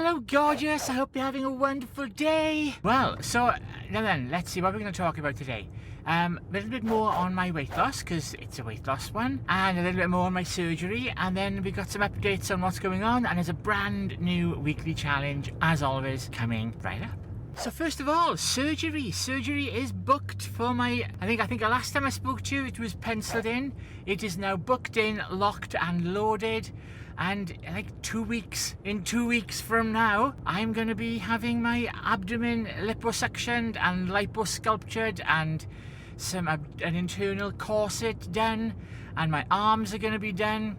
Hello gorgeous, I hope you're having a wonderful day. Well, so now then, let's see what we're going to talk about today. A little bit more on my weight loss, because it's a weight loss one, and a little bit more on my surgery, and then we got some updates on what's going on, and there's a brand new weekly challenge, as always, coming right up. So first of all, surgery. Surgery is booked for my, I think the last time I spoke to you, it was penciled in. It is now booked in, locked and loaded. And like 2 weeks, in 2 weeks from now, I'm going to be having my abdomen liposuctioned and liposculptured and an internal corset done. And my arms are going to be done.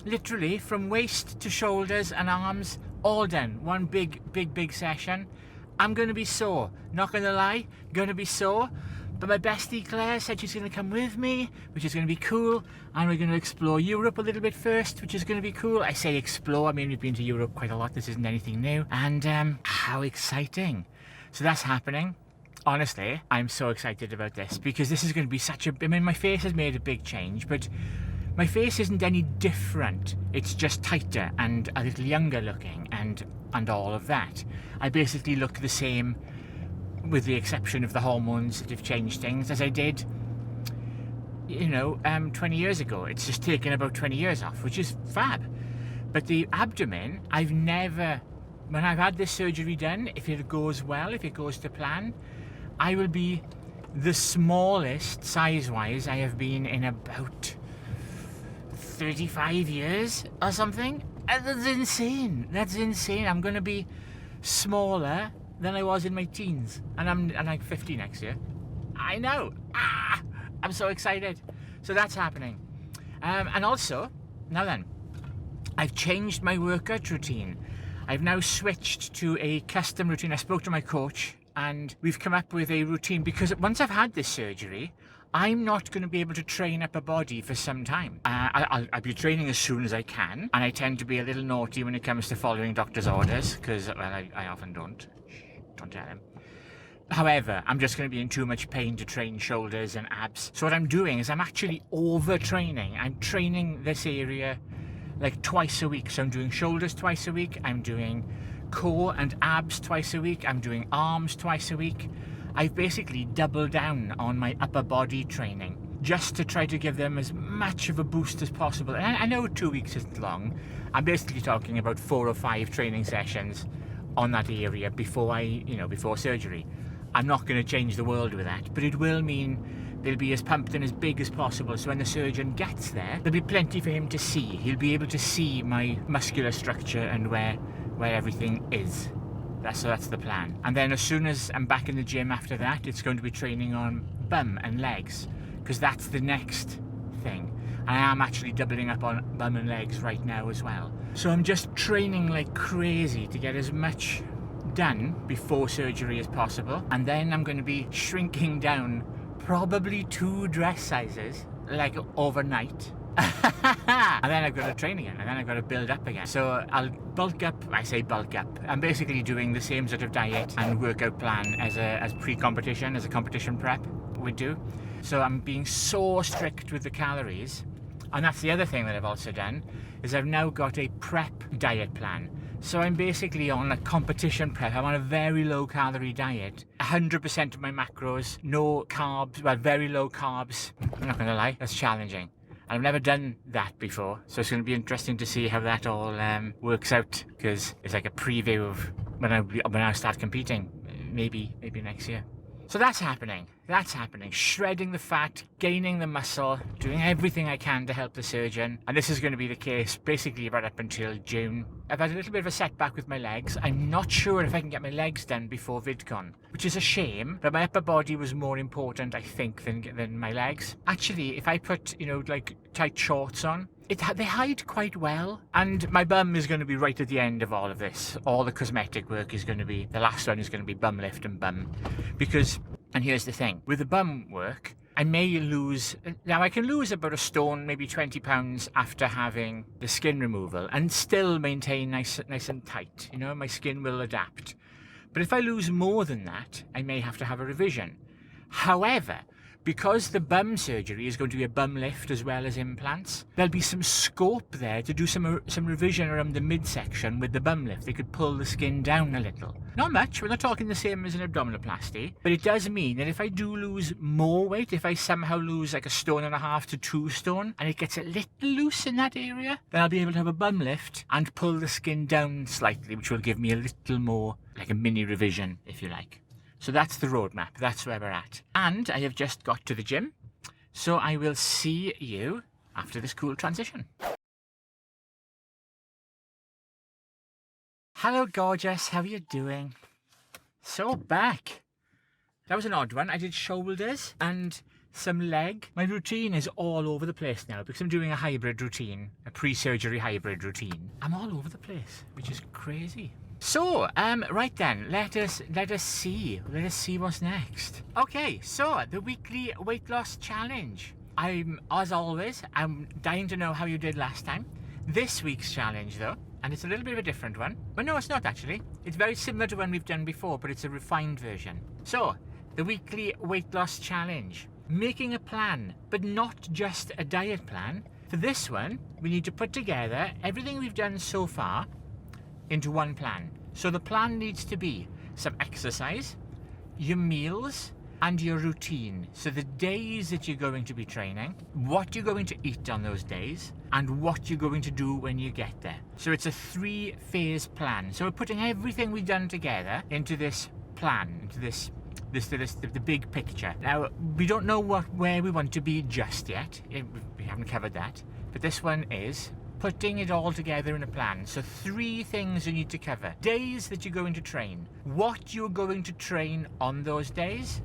Literally from waist to shoulders and arms, all done. One big session. I'm going to be sore, not going to lie, going to be sore, but my bestie Claire said she's going to come with me, which is going to be cool, and we're going to explore Europe a little bit first, which is going to be cool. I say explore, I mean we've been to Europe quite a lot, this isn't anything new, and how exciting. So that's happening. Honestly, I'm so excited about this, because this is going to be such a, I mean my face has made a big change, but my face isn't any different, it's just tighter and a little younger looking, and all of that. I basically look the same, with the exception of the hormones that have changed things, as I did, 20 years ago. It's just taken about 20 years off, which is fab. But the abdomen, I've never, when I've had this surgery done, if it goes well, if it goes to plan, I will be the smallest size-wise I have been in about 35 years or something. That's insane. That's insane. I'm going to be smaller than I was in my teens. And I'm like 50 next year. I know. I'm so excited. So that's happening. And also, now then, I've changed my workout routine. I've now switched to a custom routine. I spoke to my coach and we've come up with a routine, because once I've had this surgery, I'm not going to be able to train up a body for some time. I'll be training as soon as I can, and I tend to be a little naughty when it comes to following doctor's orders, because, well, I often don't. Don't tell him. However, I'm just going to be in too much pain to train shoulders and abs. So what I'm doing is I'm actually overtraining. I'm training this area like twice a week. So I'm doing shoulders twice a week. I'm doing core and abs twice a week. I'm doing arms twice a week. I've basically doubled down on my upper body training just to try to give them as much of a boost as possible. And I know 2 weeks isn't long. I'm basically talking about 4 or 5 training sessions on that area before before surgery. I'm not going to change the world with that, but it will mean they'll be as pumped and as big as possible. So when the surgeon gets there, there'll be plenty for him to see. He'll be able to see my muscular structure and where everything is. So that's the plan. And then as soon as I'm back in the gym after that, it's going to be training on bum and legs, because that's the next thing. And I am actually doubling up on bum and legs right now as well. So I'm just training like crazy to get as much done before surgery as possible. And then I'm going to be shrinking down probably 2 dress sizes, like overnight. And then I've got to train again, and then I've got to build up again. So I'll bulk up. I say bulk up. I'm basically doing the same sort of diet and workout plan as pre-competition, as a competition prep would do. So I'm being so strict with the calories. And that's the other thing that I've also done, is I've now got a prep diet plan. So I'm basically on a competition prep. I'm on a very low calorie diet. 100% of my macros, no carbs, well, very low carbs. I'm not going to lie, that's challenging. I've never done that before, so it's going to be interesting to see how that all works out, because it's like a preview of when I start competing, maybe next year. So that's happening. Shredding the fat, gaining the muscle, doing everything I can to help the surgeon. And this is going to be the case basically right up until June. I've had a little bit of a setback with my legs. I'm not sure if I can get my legs done before VidCon, which is a shame, but my upper body was more important, I think, than my legs. Actually, if I put, like tight shorts on, they hide quite well. And my bum is going to be right at the end of all of this. All the cosmetic work is going to be, the last one is going to be bum lift and bum. Because, and here's the thing, with the bum work, I may lose, now I can lose about a stone, maybe 20 pounds after having the skin removal and still maintain nice and tight. My skin will adapt. But if I lose more than that, I may have to have a revision. However, because the bum surgery is going to be a bum lift as well as implants, there'll be some scope there to do some revision around the midsection with the bum lift. They could pull the skin down a little. Not much, we're not talking the same as an abdominoplasty, but it does mean that if I do lose more weight, if I somehow lose like 1.5 to 2 stone, and it gets a little loose in that area, then I'll be able to have a bum lift and pull the skin down slightly, which will give me a little more, like a mini revision, if you like. So that's the roadmap, that's where we're at. And I have just got to the gym, so I will see you after this cool transition. Hello gorgeous, how are you doing? So back. That was an odd one. I did shoulders and some leg. My routine is all over the place now because I'm doing a hybrid routine, a pre-surgery hybrid routine. I'm all over the place, which is crazy. So, right then, let us see what's next. Okay, so the weekly weight loss challenge. As always, I'm dying to know how you did last time. This week's challenge though, and it's a little bit of a different one. But no, it's not actually. It's very similar to one we've done before, but it's a refined version. So, the weekly weight loss challenge. Making a plan, but not just a diet plan. For this one, we need to put together everything we've done so far into one plan. So the plan needs to be some exercise, your meals, and your routine. So the days that you're going to be training, what you're going to eat on those days, and what you're going to do when you get there. So it's a 3-phase plan. So we're putting everything we've done together into this plan, into the big picture. Now, we don't know where we want to be just yet. We haven't covered that. But this one is putting it all together in a plan. So 3 things you need to cover. Days that you're going to train, what you're going to train on those days,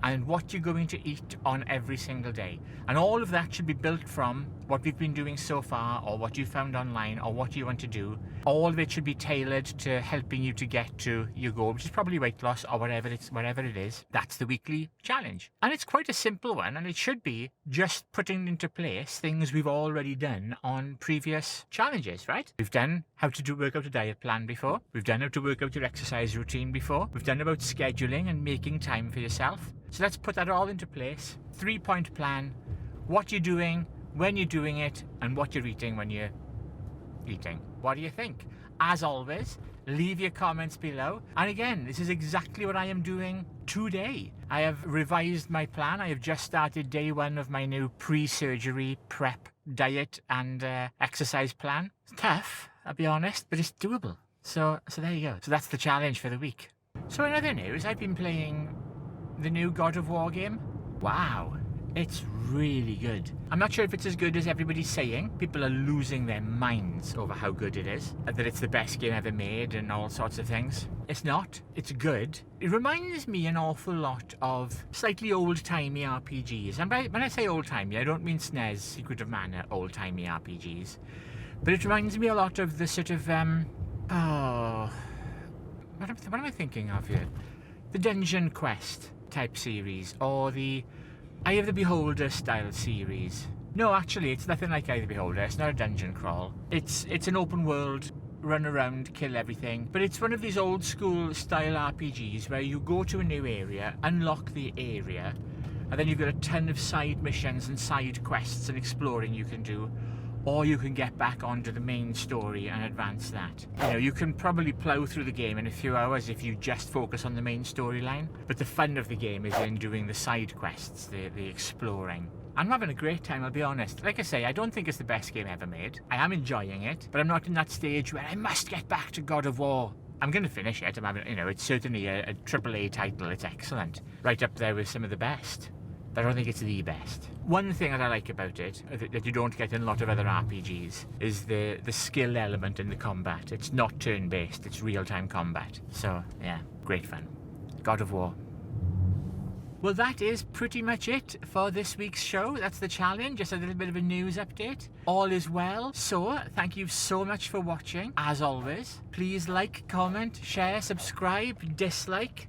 and what you're going to eat on every single day. And all of that should be built from what we've been doing so far, or what you found online, or what you want to do. All of it should be tailored to helping you to get to your goal, which is probably weight loss or whatever it is. That's the weekly challenge. And it's quite a simple one, and it should be just putting into place things we've already done on previous challenges, right? We've done how to work out a diet plan before. We've done how to work out your exercise routine before. We've done about scheduling and making time for yourself. So let's put that all into place. 3-point plan, what you're doing, when you're doing it, and what you're eating when you're eating. What do you think? As always, leave your comments below. And again, this is exactly what I am doing today. I have revised my plan. I have just started day 1 of my new pre-surgery prep diet and exercise plan. It's tough, I'll be honest, but it's doable. So there you go. So that's the challenge for the week. So in other news, I've been playing the new God of War game. Wow, it's really good. I'm not sure if it's as good as everybody's saying. People are losing their minds over how good it is, that it's the best game ever made and all sorts of things. It's not. It's good. It reminds me an awful lot of slightly old-timey RPGs. And when I say old-timey, I don't mean SNES, Secret of Mana, old-timey RPGs. But it reminds me a lot of the sort of, what am I thinking of here? The Dungeon Quest type series, or the Eye of the Beholder style series. No, actually, it's nothing like Eye of the Beholder. It's not a dungeon crawl. It's an open world, run around, kill everything. But it's one of these old school style RPGs where you go to a new area, unlock the area, and then you've got a ton of side missions and side quests and exploring you can do. Or you can get back onto the main story and advance that. You know, you can probably plow through the game in a few hours if you just focus on the main storyline. But the fun of the game is in doing the side quests, the exploring. I'm having a great time, I'll be honest. Like I say, I don't think it's the best game ever made. I am enjoying it, but I'm not in that stage where I must get back to God of War. I'm going to finish it. It's certainly a AAA title. It's excellent. Right up there with some of the best. But I don't think it's the best. One thing that I like about it, that you don't get in a lot of other RPGs, is the skill element in the combat. It's not turn-based, it's real-time combat. So, yeah, great fun. God of War. Well, that is pretty much it for this week's show. That's the challenge, just a little bit of a news update. All is well. So, thank you so much for watching. As always, please like, comment, share, subscribe, dislike.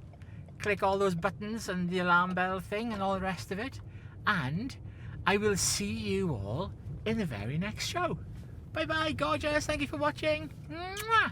Click all those buttons and the alarm bell thing and all the rest of it. And I will see you all in the very next show. Bye bye, gorgeous. Thank you for watching. Mwah!